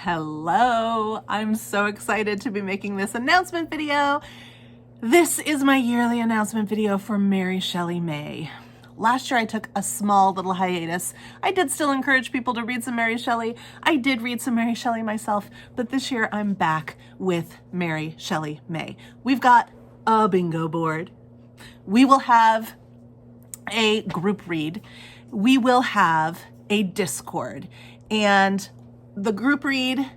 Hello, I'm so excited to be making this announcement video. This is my yearly announcement video for Mary Shelley May. Last year I took a small little hiatus. I did still encourage people to read some Mary Shelley. I did read some Mary Shelley myself, but this year I'm back with Mary Shelley May. We've got a bingo board. We will have a group read. We will have a Discord, and the group read,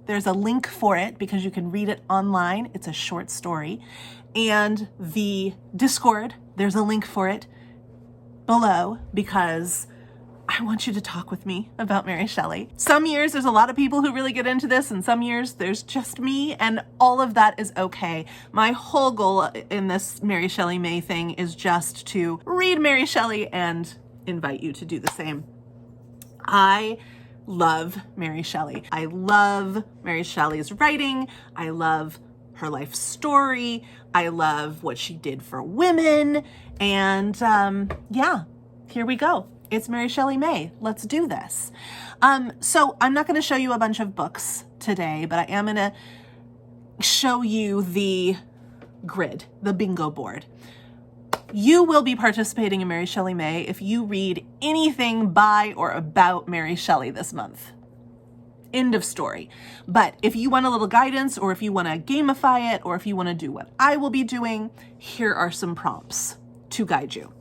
there's a link for it because you can read it online. It's a short story. And the Discord, there's a link for it below because I want you to talk with me about Mary Shelley. Some years there's a lot of people who really get into this, and some years there's just me, and all of that is okay. My whole goal in this Mary Shelley May thing is just to read Mary Shelley and invite you to do the same. I love Mary Shelley. I love Mary Shelley's writing. I love her life story. I love what she did for women. And yeah, here we go. It's Mary Shelley May. Let's do this. So I'm not going to show you a bunch of books today, but I am going to show you the grid, the bingo board. You will be participating in Mary Shelley May if you read anything by or about Mary Shelley this month. End of story. But if you want a little guidance, or if you want to gamify it, or if you want to do what I will be doing, here are some prompts to guide you.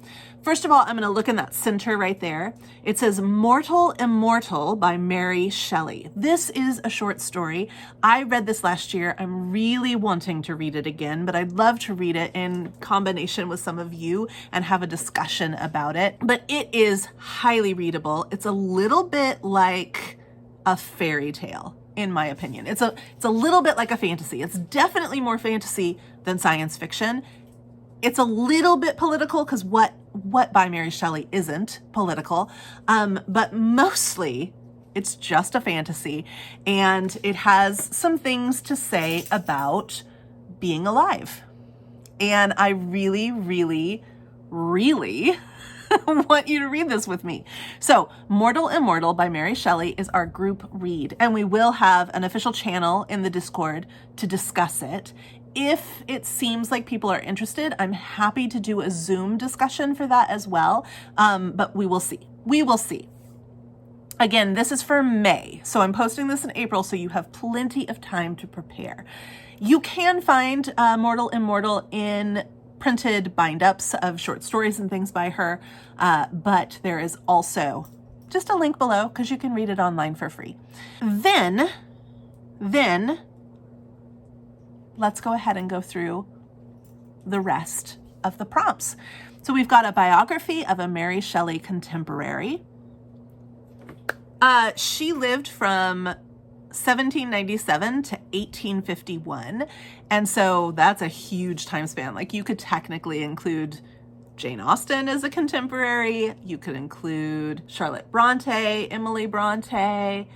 First of all, I'm going to look in that center right there. It says Mortal Immortal by Mary Shelley. This is a short story. I read this last year. I'm really wanting to read it again, but I'd love to read it in combination with some of you and have a discussion about it. But it is highly readable. It's a little bit like a fairy tale, in my opinion. It's a little bit like a fantasy. It's definitely more fantasy than science fiction. It's a little bit political because what by Mary Shelley isn't political, but mostly it's just a fantasy, and it has some things to say about being alive. And I really, really, really want you to read this with me. So Mortal Immortal by Mary Shelley is our group read, and we will have an official channel in the Discord to discuss it. If it seems like people are interested, I'm happy to do a Zoom discussion for that as well. But we will see. We will see. Again, this is for May. So I'm posting this in April, so you have plenty of time to prepare. You can find Mortal Immortal in printed bind-ups of short stories and things by her. But there is also just a link below because you can read it online for free. Then let's go ahead and go through the rest of the prompts. So we've got a biography of a Mary Shelley contemporary. She lived from 1797 to 1851. And so that's a huge time span. Like, you could technically include Jane Austen as a contemporary. You could include Charlotte Bronte, Emily Bronte,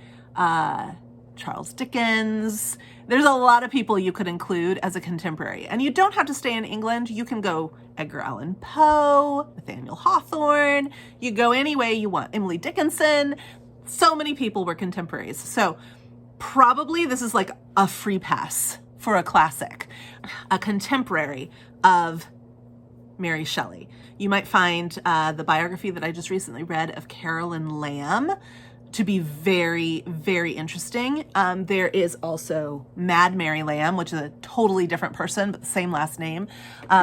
Charles Dickens. There's a lot of people you could include as a contemporary. And you don't have to stay in England. You can go Edgar Allan Poe, Nathaniel Hawthorne. You go any way you want. Emily Dickinson. So many people were contemporaries. So probably this is like a free pass for a classic, a contemporary of Mary Shelley. You might find the biography that I just recently read of Carolyn Lamb to be very, very interesting. There is also Mad Mary Lamb, which is a totally different person, but the same last name,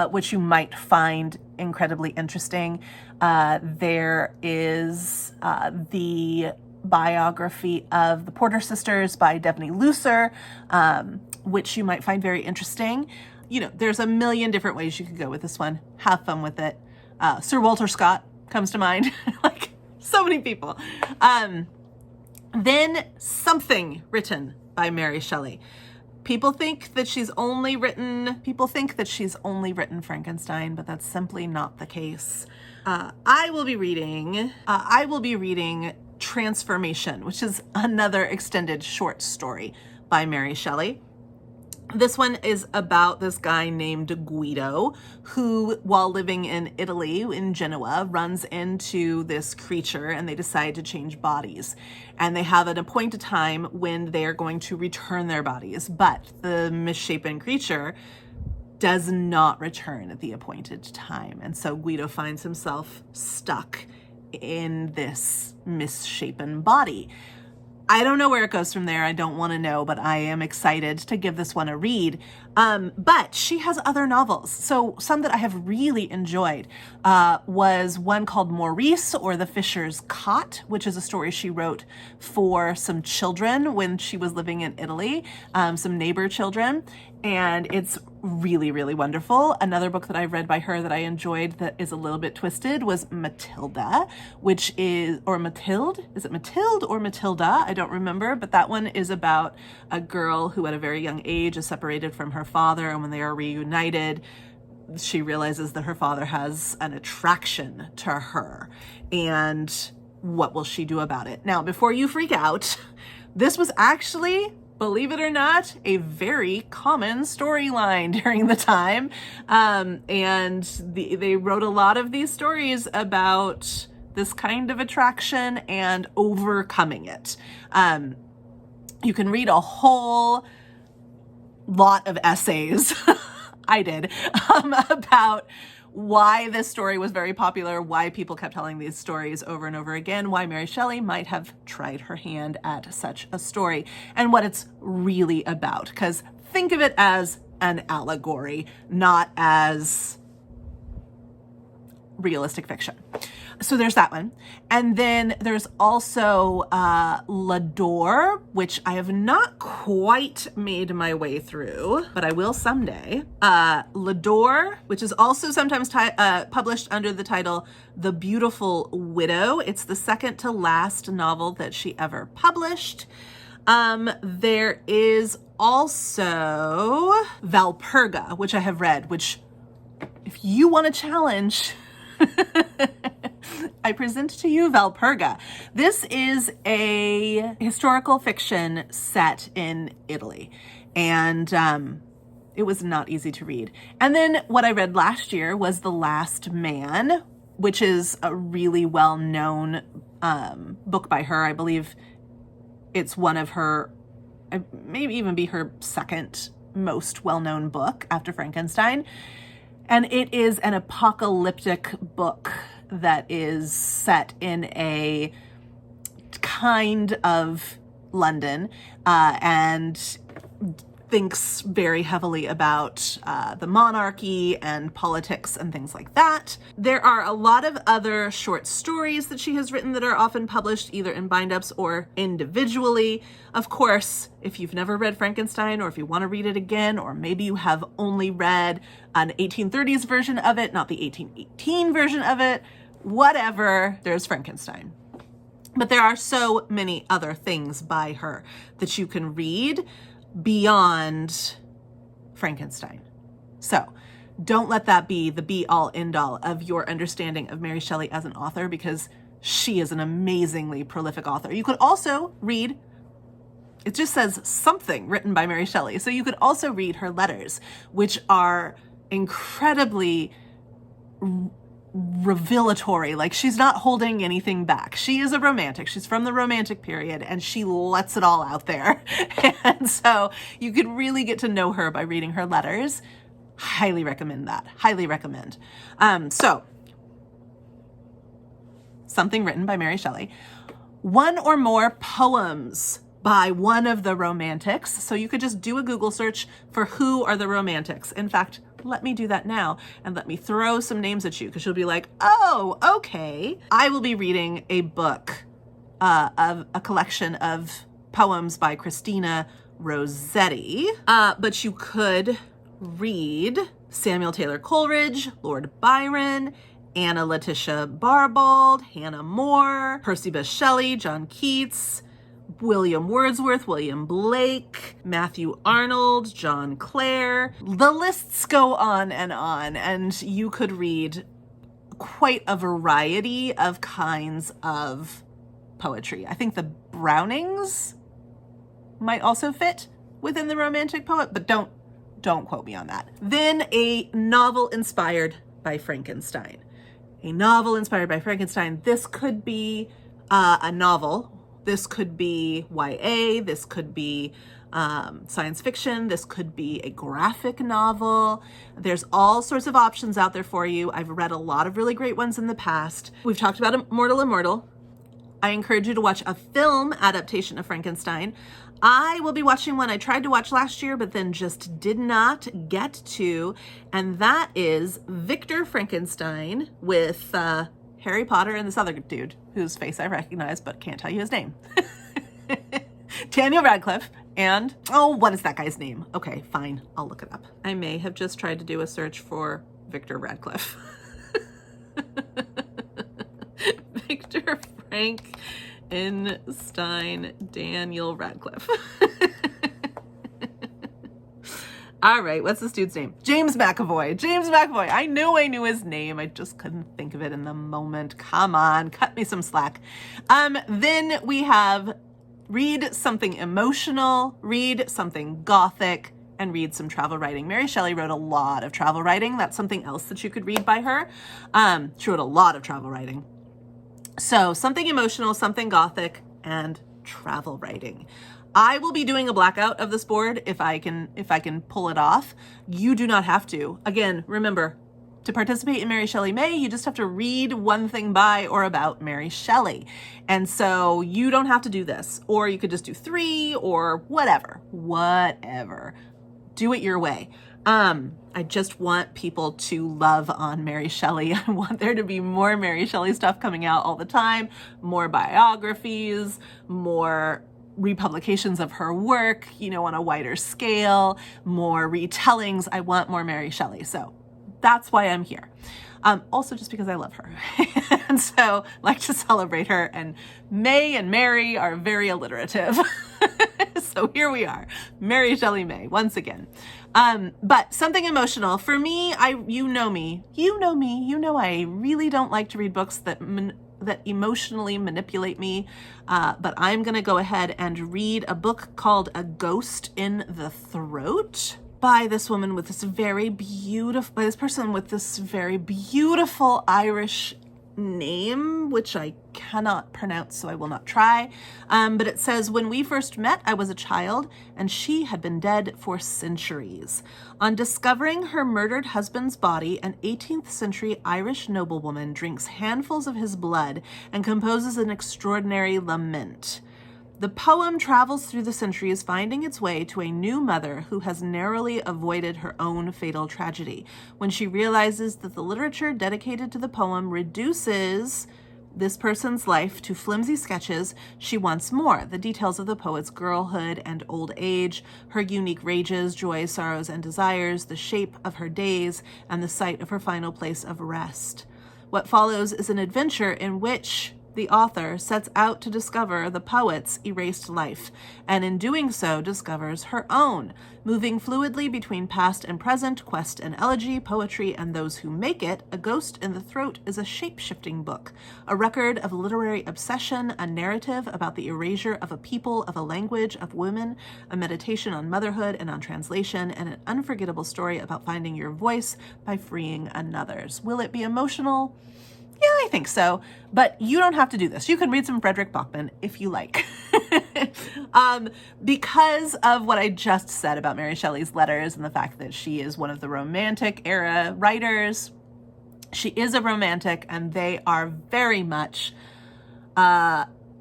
which you might find incredibly interesting. There is the biography of the Porter Sisters by Devney Looser, which you might find very interesting. You know, there's a million different ways you could go with this one. Have fun with it. Sir Walter Scott comes to mind. Like, so many people. Then Something written by Mary Shelley. People think that she's only written Frankenstein, but that's simply not the case. I will be reading Transformation, which is another extended short story by Mary Shelley. This one is about this guy named Guido who, while living in Italy, in Genoa, runs into this creature and they decide to change bodies. And they have an appointed time when they are going to return their bodies. But the misshapen creature does not return at the appointed time. And so Guido finds himself stuck in this misshapen body. I don't know where it goes from there. I don't want to know, but I am excited to give this one a read. But she has other novels. So some that I have really enjoyed was one called Maurice, or The Fisher's Cot, which is a story she wrote for some children when she was living in Italy, some neighbor children. And it's really, really wonderful. Another book that I read by her that I enjoyed that is a little bit twisted was Matilda, which is, or Mathilde? Is it Mathilde or Matilda? I don't remember, but that one is about a girl who at a very young age is separated from her father, and when they are reunited, she realizes that her father has an attraction to her. And what will she do about it? Now, before you freak out, this was actually, believe it or not, a very common storyline during the time. And they wrote a lot of these stories about this kind of attraction and overcoming it. You can read a whole lot of essays, I did, about why this story was very popular, why people kept telling these stories over and over again, why Mary Shelley might have tried her hand at such a story, and what it's really about. Because think of it as an allegory, not as realistic fiction. So there's that one. And then there's also L'Adore, which I have not quite made my way through, but I will someday. L'Adore, which is also sometimes published under the title The Beautiful Widow. It's the second to last novel that she ever published. There is also Valperga, which I have read, which if you want a challenge, I present to you Valperga. This is a historical fiction set in Italy, and it was not easy to read. And then what I read last year was The Last Man, which is a really well-known book by her. I believe it's one of her, maybe even be her second most well-known book after Frankenstein. And it is an apocalyptic book that is set in a kind of London and thinks very heavily about the monarchy and politics and things like that. There are a lot of other short stories that she has written that are often published either in bind-ups or individually. Of course, if you've never read Frankenstein, or if you want to read it again, or maybe you have only read an 1830s version of it, not the 1818 version of it, whatever, there's Frankenstein. But there are so many other things by her that you can read beyond Frankenstein. So don't let that be the be-all, end-all of your understanding of Mary Shelley as an author, because she is an amazingly prolific author. You could also read, it just says something written by Mary Shelley, so you could also read her letters, which are incredibly revelatory. Like, she's not holding anything back. She is a romantic. She's from the Romantic period, and she lets it all out there. And so you could really get to know her by reading her letters. Highly recommend that. Highly recommend. So something written by Mary Shelley. One or more poems by one of the Romantics. So you could just do a Google search for who are the Romantics. In fact, let me do that now and let me throw some names at you, because you'll be like, oh, okay. I will be reading a book of a collection of poems by Christina Rossetti, but you could read Samuel Taylor Coleridge, Lord Byron, Anna Letitia Barbald, Hannah More, Percy Bysshe Shelley, John Keats, William Wordsworth, William Blake, Matthew Arnold, John Clare. The lists go on, and you could read quite a variety of kinds of poetry. I think the Brownings might also fit within the Romantic poet, but don't Don't quote me on that. Then a novel inspired by Frankenstein. A novel inspired by Frankenstein. This could be a novel. This could be YA. This could be science fiction. This could be a graphic novel. There's all sorts of options out there for you. I've read a lot of really great ones in the past. We've talked about Mortal Immortal. I encourage you to watch a film adaptation of Frankenstein. I will be watching one I tried to watch last year, but then just did not get to, and that is Victor Frankenstein with Harry Potter and this other dude whose face I recognize but can't tell you his name. Daniel Radcliffe and, oh, what is that guy's name? Okay, fine, I'll look it up. I may have just tried to do a search for Victor Radcliffe. Victor Frankenstein, Daniel Radcliffe. All right, what's this dude's name? James McAvoy. James McAvoy. I knew his name. I just couldn't think of it in the moment. Come on, cut me some slack. Then we have read something emotional, read something gothic, and read some travel writing. Mary Shelley wrote a lot of travel writing. That's something else that you could read by her. She wrote a lot of travel writing. So something emotional, something gothic, and travel writing. I will be doing a blackout of this board if I can pull it off. You do not have to. Again, remember, to participate in Mary Shelley May, you just have to read one thing by or about Mary Shelley. And so you don't have to do this, or you could just do 3 or whatever. Do it your way. I just want people to love on Mary Shelley. I want there to be more Mary Shelley stuff coming out all the time, more biographies, more republications of her work, on a wider scale, more retellings. I want more Mary Shelley. So that's why I'm here. Also just because I love her. And so I like to celebrate her, and May and Mary are very alliterative. So here we are, Mary Shelley May, once again. But something emotional for me, you know I really don't like to read books that emotionally manipulate me. But I'm going to go ahead and read a book called A Ghost in the Throat by this woman with this very beautiful Irish name, which I cannot pronounce, so I will not try. But it says, when we first met, I was a child, and she had been dead for centuries. On discovering her murdered husband's body, an 18th century Irish noblewoman drinks handfuls of his blood and composes an extraordinary lament. The poem travels through the centuries, finding its way to a new mother who has narrowly avoided her own fatal tragedy. When she realizes that the literature dedicated to the poem reduces this person's life to flimsy sketches, she wants more: the details of the poet's girlhood and old age, her unique rages, joys, sorrows, and desires, the shape of her days, and the site of her final place of rest. What follows is an adventure in which the author sets out to discover the poet's erased life, and in doing so discovers her own. Moving fluidly between past and present, quest and elegy, poetry and those who make it, A Ghost in the Throat is a shape-shifting book, a record of literary obsession, a narrative about the erasure of a people, of a language, of women, a meditation on motherhood and on translation, and an unforgettable story about finding your voice by freeing another's. Will it be emotional? Yeah, I think so. But you don't have to do this. You can read some Frederick Bachman if you like. Because of what I just said about Mary Shelley's letters and the fact that she is one of the Romantic era writers, she is a romantic, and they are very much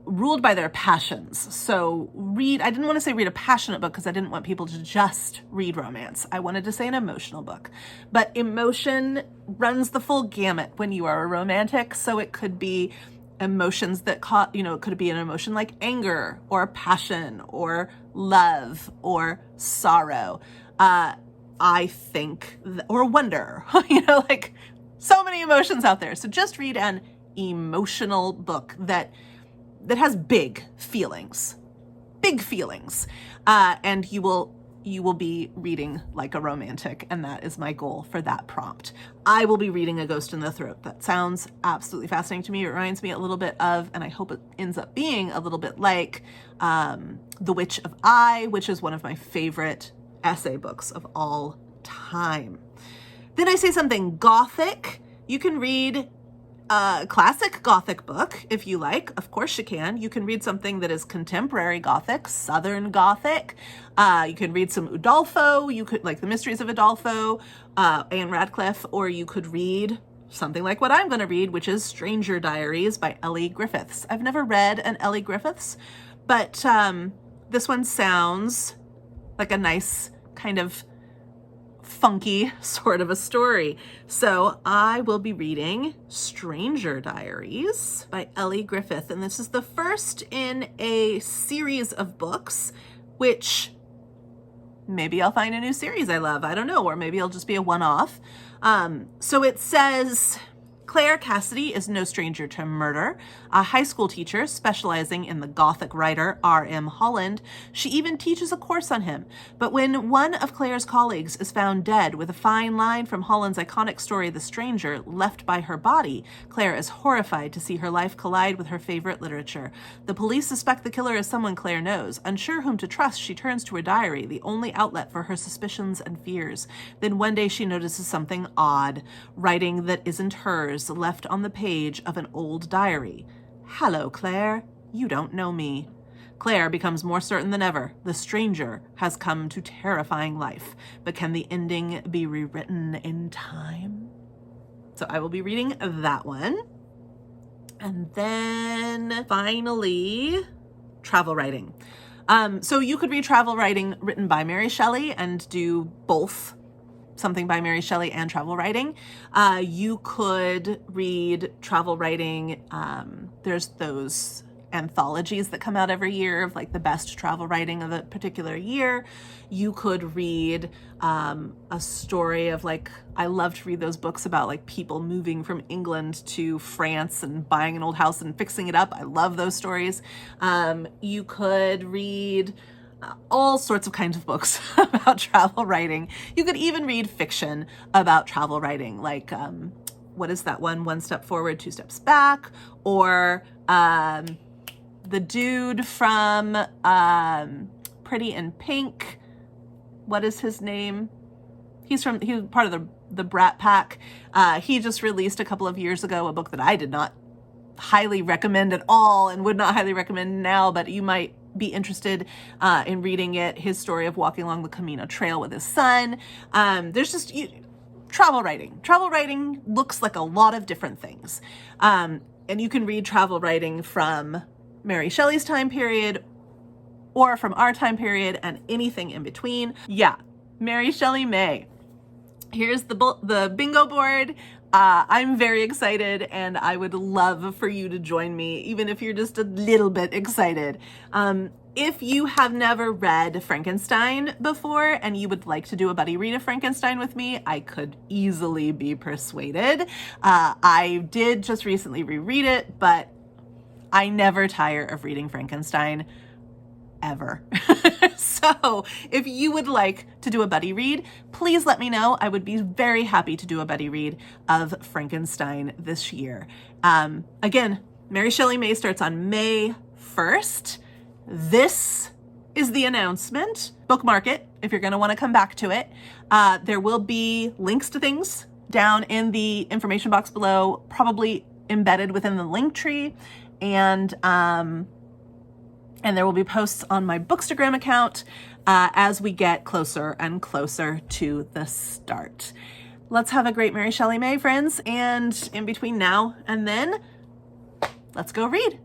ruled by their passions. So I didn't want to say read a passionate book because I didn't want people to just read romance. I wanted to say an emotional book. But emotion runs the full gamut when you are a romantic. So it could be emotions that it could be an emotion like anger or passion or love or sorrow. I think, or wonder, like so many emotions out there. So just read an emotional book that has big feelings, and you will be reading like a romantic, and that is my goal for that prompt. I will be reading A Ghost in the Throat. That sounds absolutely fascinating to me. It reminds me a little bit of, and I hope it ends up being a little bit like, The Witch of Ai, which is one of my favorite essay books of all time. Then I say something Gothic. You can read a classic Gothic book if you like. Of course you can. You can read something that is contemporary Gothic, Southern Gothic. You can read some Udolpho. You could, like The Mysteries of Udolpho, Anne Radcliffe, or you could read something like what I'm going to read, which is Stranger Diaries by Ellie Griffiths. I've never read an Ellie Griffiths, but this one sounds like a nice kind of funky sort of a story. So I will be reading Stranger Diaries by Ellie Griffith. And this is the first in a series of books, which maybe I'll find a new series I love. I don't know. Or maybe it'll just be a one-off. So it says, Claire Cassidy is no stranger to murder. A high school teacher specializing in the Gothic writer R.M. Holland, she even teaches a course on him. But when one of Claire's colleagues is found dead with a fine line from Holland's iconic story The Stranger left by her body, Claire is horrified to see her life collide with her favorite literature. The police suspect the killer is someone Claire knows. Unsure whom to trust, she turns to her diary, the only outlet for her suspicions and fears. Then one day she notices something odd, writing that isn't hers, left on the page of an old diary. Hello, Claire. You don't know me. Claire becomes more certain than ever. The stranger has come to terrifying life. But can the ending be rewritten in time? So I will be reading that one. And then finally, travel writing. So you could read travel writing written by Mary Shelley and do both something by Mary Shelley and travel writing. You could read travel writing. There's those anthologies that come out every year of like the best travel writing of a particular year. You could read a story of like, I love to read those books about like people moving from England to France and buying an old house and fixing it up. I love those stories. You could read all sorts of kinds of books about travel writing. You could even read fiction about travel writing, like what is that one step forward, two steps back, or the dude from Pretty in Pink. What is his name? He's part of the Brat Pack. He just released a couple of years ago a book that I did not highly recommend at all and would not highly recommend now, but you might be interested in reading it. His story of walking along the Camino Trail with his son. There's just travel writing. Travel writing looks like a lot of different things. And you can read travel writing from Mary Shelley's time period or from our time period and anything in between. Yeah, Mary Shelley May. Here's the bingo board. I'm very excited and I would love for you to join me, even if you're just a little bit excited. If you have never read Frankenstein before and you would like to do a buddy read of Frankenstein with me, I could easily be persuaded. I did just recently reread it, but I never tire of reading Frankenstein, ever. So if you would like to do a buddy read, please let me know. I would be very happy to do a buddy read of Frankenstein this year. Again, Mary Shelley May starts on May 1st. This is the announcement. Bookmark it if you're going to want to come back to it. There will be links to things down in the information box below, probably embedded within the link tree. And there will be posts on my Bookstagram account as we get closer and closer to the start. Let's have a great Mary Shelley May, friends. And in between now and then, let's go read.